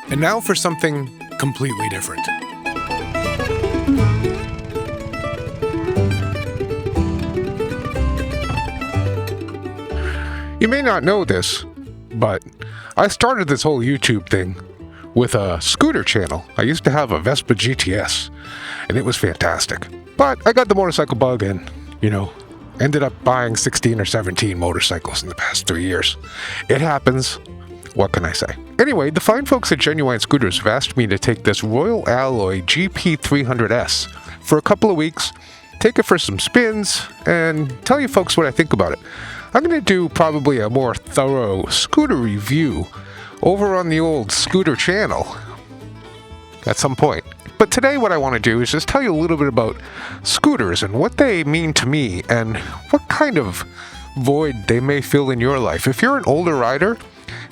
And now for something completely different. You may not know this, but I started this whole YouTube thing with a scooter channel. I used to have a Vespa GTS, and it was fantastic. But I got the motorcycle bug and, ended up buying 16 or 17 motorcycles in the past 3 years. It happens. What can I say? Anyway, the fine folks at Genuine Scooters have asked me to take this Royal Alloy GP300S for a couple of weeks, take it for some spins, and tell you folks what I think about it. I'm going to do probably a more thorough scooter review over on the old scooter channel at some point. But today what I want to do is just tell you a little bit about scooters and what they mean to me and what kind of void they may fill in your life. If you're an older rider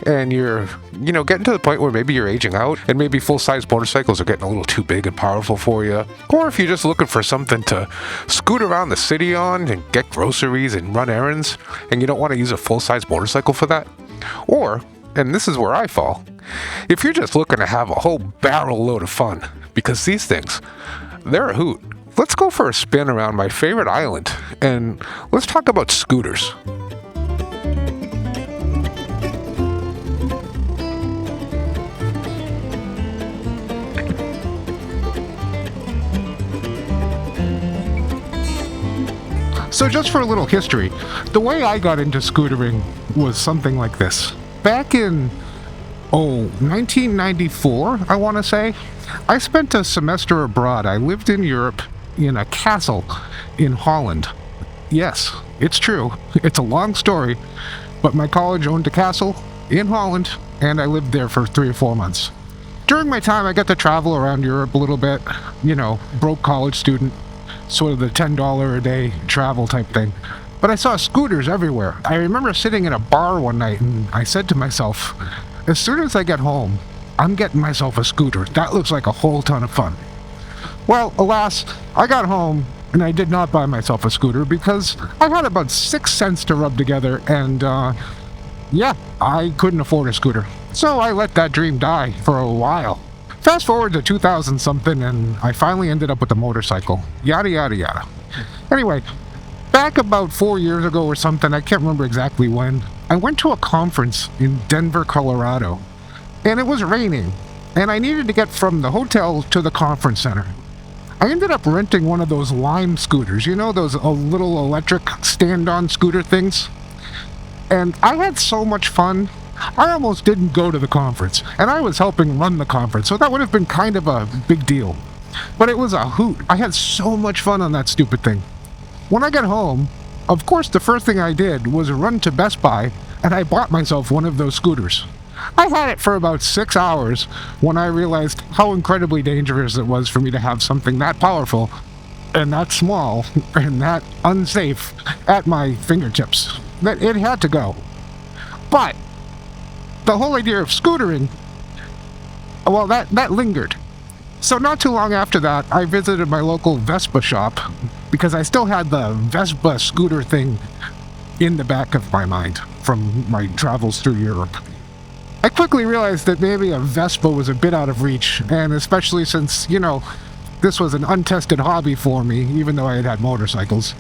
and you're, getting to the point where maybe you're aging out and maybe full-size motorcycles are getting a little too big and powerful for you, or if you're just looking for something to scoot around the city on and get groceries and run errands and you don't want to use a full-size motorcycle for that, or, and this is where I fall, if you're just looking to have a whole barrel load of fun, because these things, they're a hoot. Let's go for a spin around my favorite island and let's talk about scooters. So just for a little history, the way I got into scootering was something like this. Back in, 1994, I want to say, I spent a semester abroad. I lived in Europe in a castle in Holland. Yes, it's true. It's a long story, but my college owned a castle in Holland, and I lived there for 3 or 4 months. During my time, I got to travel around Europe a little bit, broke college student. Sort of the $10 a day travel type thing. But I saw scooters everywhere. I remember sitting in a bar one night and I said to myself, as soon as I get home, I'm getting myself a scooter. That looks like a whole ton of fun. Well, alas, I got home and I did not buy myself a scooter because I had about 6 cents to rub together and, I couldn't afford a scooter. So I let that dream die for a while. Fast forward to 2000 something and I finally ended up with a motorcycle. Yada yada yada. Anyway, back about 4 years ago or something, I can't remember exactly when, I went to a conference in Denver, Colorado. And it was raining. And I needed to get from the hotel to the conference center. I ended up renting one of those Lime scooters, those little electric stand-on scooter things. And I had so much fun. I almost didn't go to the conference, and I was helping run the conference, so that would have been kind of a big deal. But it was a hoot. I had so much fun on that stupid thing. When I got home, of course the first thing I did was run to Best Buy, and I bought myself one of those scooters. I had it for about 6 hours when I realized how incredibly dangerous it was for me to have something that powerful, and that small, and that unsafe at my fingertips. That it had to go. But the whole idea of scootering, well, that lingered. So not too long after that, I visited my local Vespa shop because I still had the Vespa scooter thing in the back of my mind from my travels through Europe. I quickly realized that maybe a Vespa was a bit out of reach, and especially since, this was an untested hobby for me, even though I had motorcycles.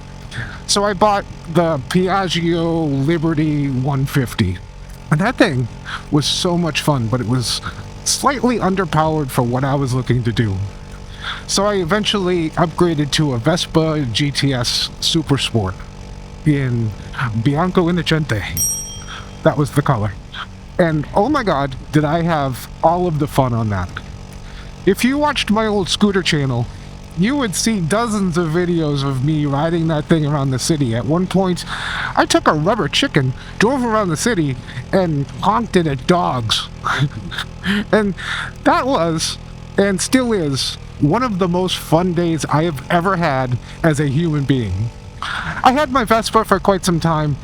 So I bought the Piaggio Liberty 150. And that thing was so much fun, but it was slightly underpowered for what I was looking to do. So I eventually upgraded to a Vespa GTS Super Sport in Bianco Innocente. That was the color. And oh my god, did I have all of the fun on that. If you watched my old scooter channel, you would see dozens of videos of me riding that thing around the city. At one point, I took a rubber chicken, drove around the city, and honked it at dogs. And that was, and still is, one of the most fun days I have ever had as a human being. I had my Vespa for quite some time,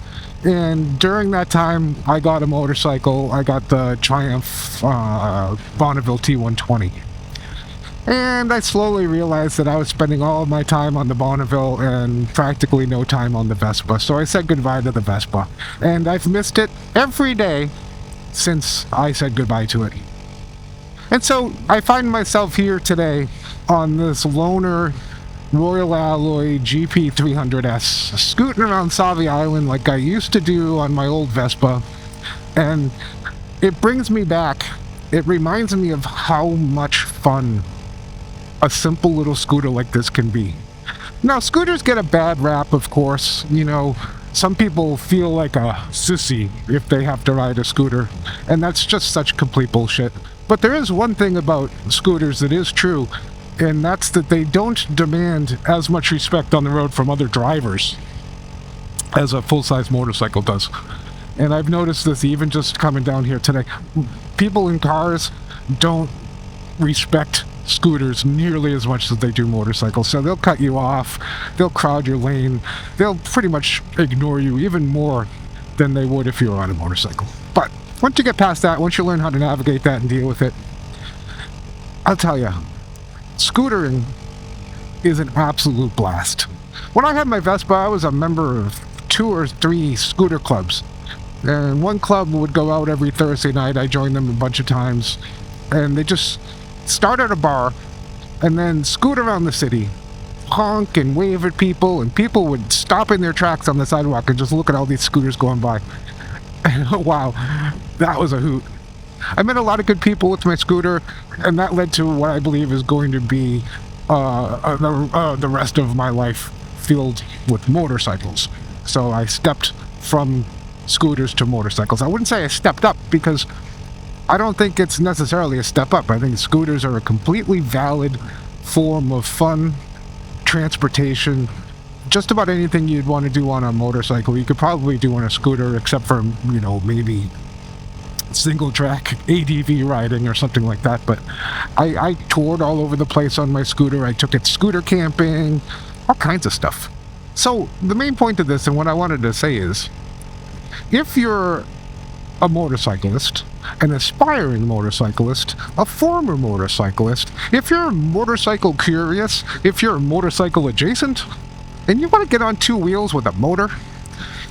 and during that time, I got a motorcycle. I got the Triumph Bonneville T120. And I slowly realized that I was spending all of my time on the Bonneville and practically no time on the Vespa. So I said goodbye to the Vespa. And I've missed it every day since I said goodbye to it. And so I find myself here today on this loner Royal Alloy GP300S, scooting around Savi Island like I used to do on my old Vespa. And it brings me back. It reminds me of how much fun a simple little scooter like this can be. Now, scooters get a bad rap, of course. You know, some people feel like a sissy if they have to ride a scooter, and that's just such complete bullshit. But there is one thing about scooters that is true, and that's that they don't demand as much respect on the road from other drivers as a full-size motorcycle does. And I've noticed this even just coming down here today. People in cars don't respect scooters nearly as much as they do motorcycles. So they'll cut you off, they'll crowd your lane, they'll pretty much ignore you even more than they would if you were on a motorcycle. But once you get past that, once you learn how to navigate that and deal with it, I'll tell you, scootering is an absolute blast. When I had my Vespa, I was a member of 2 or 3 scooter clubs. And one club would go out every Thursday night. I joined them a bunch of times. And they just start at a bar and then scoot around the city, honk and wave at people, and people would stop in their tracks on the sidewalk and just look at all these scooters going by. And wow, that was a hoot. I met a lot of good people with my scooter, and that led to what I believe is going to be the rest of my life filled with motorcycles. So I stepped from scooters to motorcycles. I wouldn't say I stepped up, because I don't think it's necessarily a step up. I think scooters are a completely valid form of fun transportation. Just about anything you'd want to do on a motorcycle, you could probably do on a scooter, except for, you know, maybe single track ADV riding or something like that. But I toured all over the place on my scooter. I took it scooter camping, all kinds of stuff. So the main point of this, and what I wanted to say is, if you're a motorcyclist, an aspiring motorcyclist, a former motorcyclist, if you're motorcycle curious, if you're motorcycle adjacent, and you want to get on 2 wheels with a motor,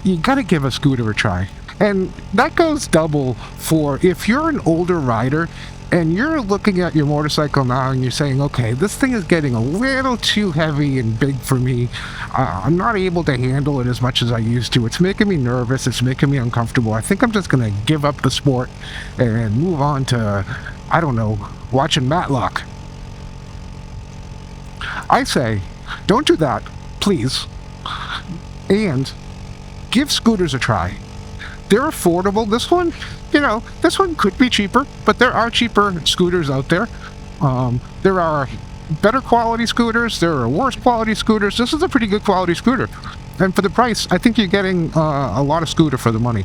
you gotta give a scooter a try. And that goes double for if you're an older rider and you're looking at your motorcycle now and you're saying, okay, this thing is getting a little too heavy and big for me. I'm not able to handle it as much as I used to. It's making me nervous. It's making me uncomfortable. I think I'm just going to give up the sport and move on to, I don't know, watching Matlock. I say, don't do that, please. And give scooters a try. They're affordable. This one, you know, this one could be cheaper, but there are cheaper scooters out there. There are better quality scooters. There are worse quality scooters. This is a pretty good quality scooter. And for the price, I think you're getting a lot of scooter for the money.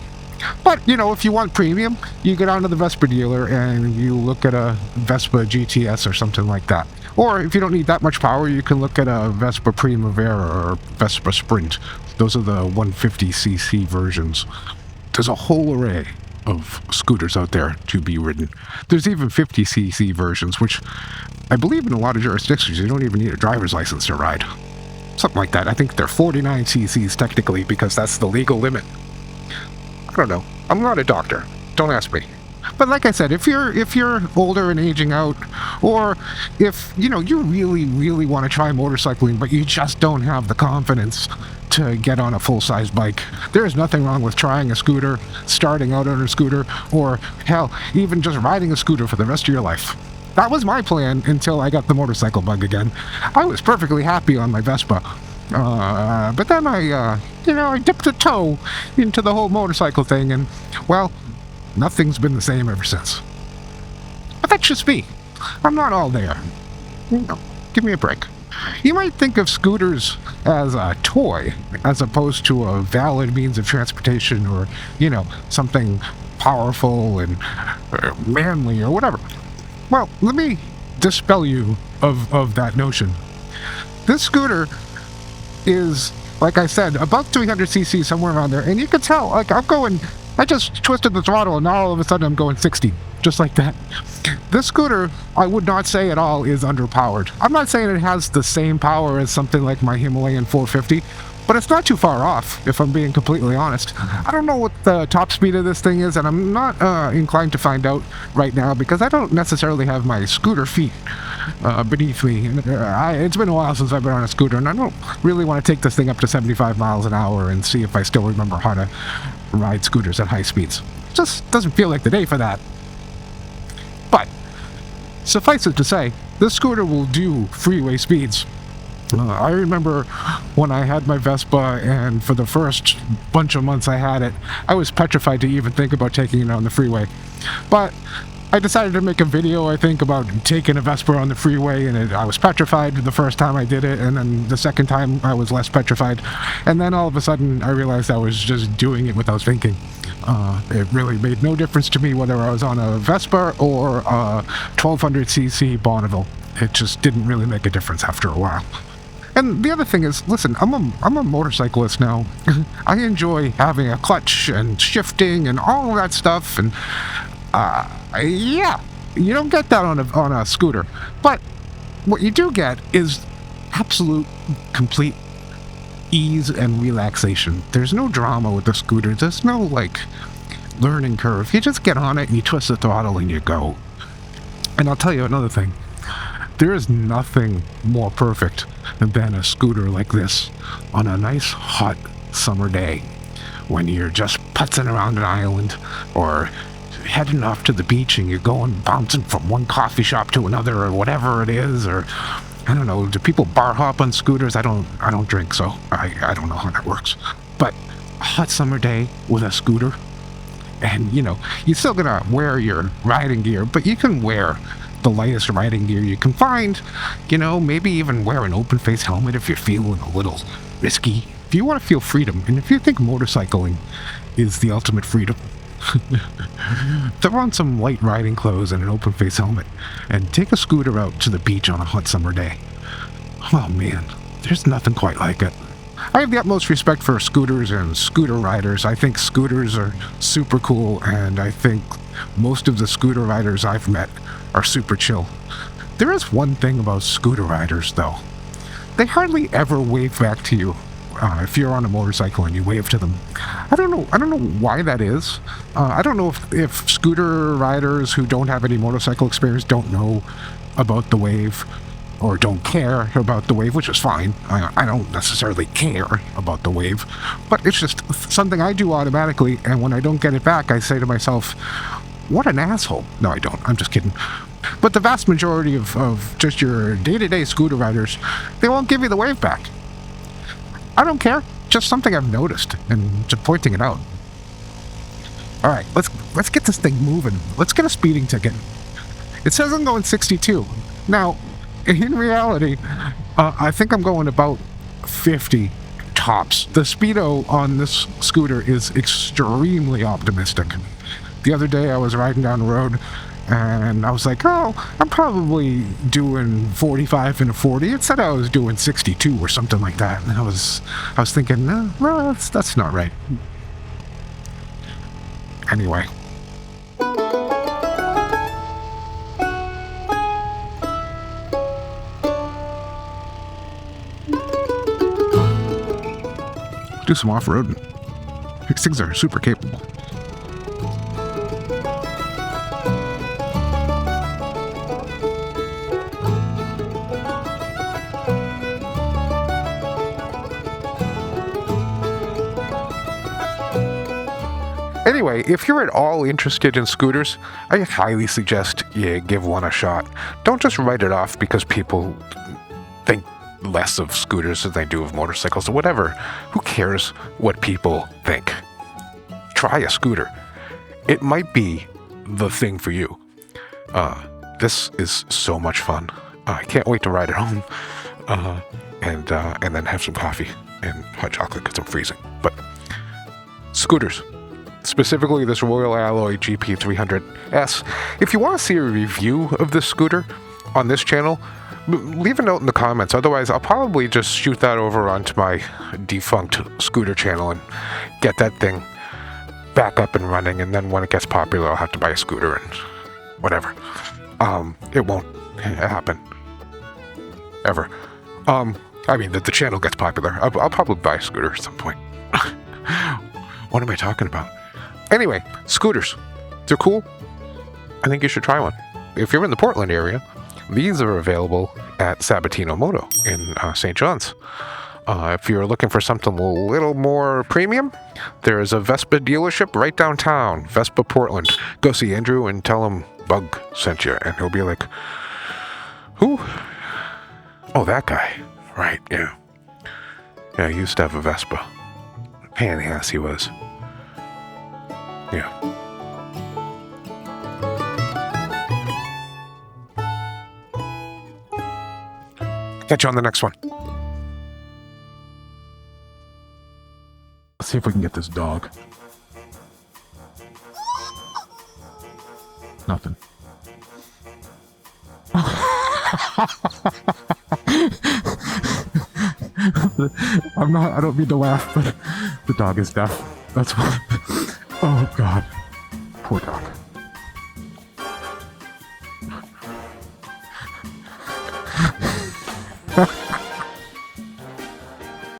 But, you know, if you want premium, you get onto the Vespa dealer and you look at a Vespa GTS or something like that. Or if you don't need that much power, you can look at a Vespa Primavera or Vespa Sprint. Those are the 150cc versions. There's a whole array of scooters out there to be ridden. There's even 50cc versions, which I believe in a lot of jurisdictions you don't even need a driver's license to ride. Something like that. I think they're 49cc's technically, because that's the legal limit. I don't know. I'm not a doctor. Don't ask me. But like I said, if you're older and aging out, or if, you know, you really want to try motorcycling, but you just don't have the confidence to get on a full-size bike, there is nothing wrong with trying a scooter, starting out on a scooter, or hell, even just riding a scooter for the rest of your life. That was my plan until I got the motorcycle bug again. I was perfectly happy on my Vespa. But then I dipped a toe into the whole motorcycle thing, and, well, nothing's been the same ever since. But that's just me. I'm not all there. You know, give me a break. You might think of scooters as a toy, as opposed to a valid means of transportation, or, you know, something powerful and manly or whatever. Well, let me dispel you of that notion. This scooter is, like I said, about 300cc, somewhere around there, and you can tell, like, I just twisted the throttle and now all of a sudden I'm going 60, just like that. This scooter, I would not say at all is underpowered. I'm not saying it has the same power as something like my Himalayan 450, But it's not too far off, if I'm being completely honest. I don't know what the top speed of this thing is, and I'm not inclined to find out right now because I don't necessarily have my scooter feet beneath me. It's been a while since I've been on a scooter, and I don't really want to take this thing up to 75 miles an hour and see if I still remember how to ride scooters at high speeds. It just doesn't feel like the day for that. But suffice it to say, this scooter will do freeway speeds. I remember when I had my Vespa, and for the first bunch of months I had it, I was petrified to even think about taking it on the freeway. But I decided to make a video, I think, about taking a Vespa on the freeway, and I was petrified the first time I did it, and then the second time I was less petrified. And then all of a sudden I realized I was just doing it without thinking. It really made no difference to me whether I was on a Vespa or a 1200cc Bonneville. It just didn't really make a difference after a while. And the other thing is, listen, I'm a motorcyclist now. I enjoy having a clutch and shifting and all of that stuff, and yeah, you don't get that on a scooter. But what you do get is absolute, complete ease and relaxation. There's no drama with the scooter. There's no, like, learning curve. You just get on it and you twist the throttle and you go. And I'll tell you another thing. There is nothing more perfect than a scooter like this on a nice hot summer day when you're just putzing around an island or heading off to the beach and you're going bouncing from one coffee shop to another or whatever it is. Or I don't know, do people bar hop on scooters? I don't drink, so I don't know how that works. But a hot summer day with a scooter, and you're still gonna wear your riding gear, but you can wear the lightest riding gear you can find. Maybe even wear an open face helmet if you're feeling a little risky. If you want to feel freedom, and if you think motorcycling is the ultimate freedom, throw on some light riding clothes and an open face helmet and take a scooter out to the beach on a hot summer day. Oh man, there's nothing quite like it. I have the utmost respect for scooters and scooter riders. I think scooters are super cool, and I think most of the scooter riders I've met are super chill. There is one thing about scooter riders, though. They hardly ever wave back to you if you're on a motorcycle and you wave to them. I don't know why that is. I don't know if scooter riders who don't have any motorcycle experience don't know about the wave or don't care about the wave, which is fine. I don't necessarily care about the wave, but it's just something I do automatically, and when I don't get it back, I say to myself, what an asshole. No, I don't. I'm just kidding. But the vast majority of just your day-to-day scooter riders, they won't give you the wave back. I don't care. Just something I've noticed, and just pointing it out. All right, let's get this thing moving. Let's get a speeding ticket. It says I'm going 62. Now, in reality, I think I'm going about 50 tops. The speedo on this scooter is extremely optimistic. The other day I was riding down the road and I was like, oh, I'm probably doing 45 and a 40. It said I was doing 62 or something like that. And I was thinking, no, that's not right. Anyway. Do some off-roading. These things are super capable. Anyway, if you're at all interested in scooters, I highly suggest you give one a shot. Don't just write it off because people think less of scooters than they do of motorcycles or whatever. Who cares what people think? Try a scooter. It might be the thing for you. This is so much fun. I can't wait to ride it home and then have some coffee and hot chocolate because I'm freezing. But scooters. Specifically this Royal Alloy GP300S. If you want to see a review of this scooter on this channel, leave a note in the comments. Otherwise, I'll probably just shoot that over onto my defunct scooter channel and get that thing back up and running. And then when it gets popular, I'll have to buy a scooter and whatever. It won't happen. Ever. I mean, the channel gets popular. I'll probably buy a scooter at some point. What am I talking about? Anyway, scooters. They're cool. I think you should try one. If you're in the Portland area, these are available at Sabatino Moto in St. John's. If you're looking for something a little more premium, there is a Vespa dealership right downtown, Vespa Portland. Go see Andrew and tell him Bug sent you, and he'll be like, who? Oh, that guy. Right, yeah. Yeah, he used to have a Vespa. Pain in the ass he was. Yeah. Catch you on the next one. Let's see if we can get this dog. Nothing. I don't mean to laugh, but the dog is deaf. That's why. Oh, God. Poor dog.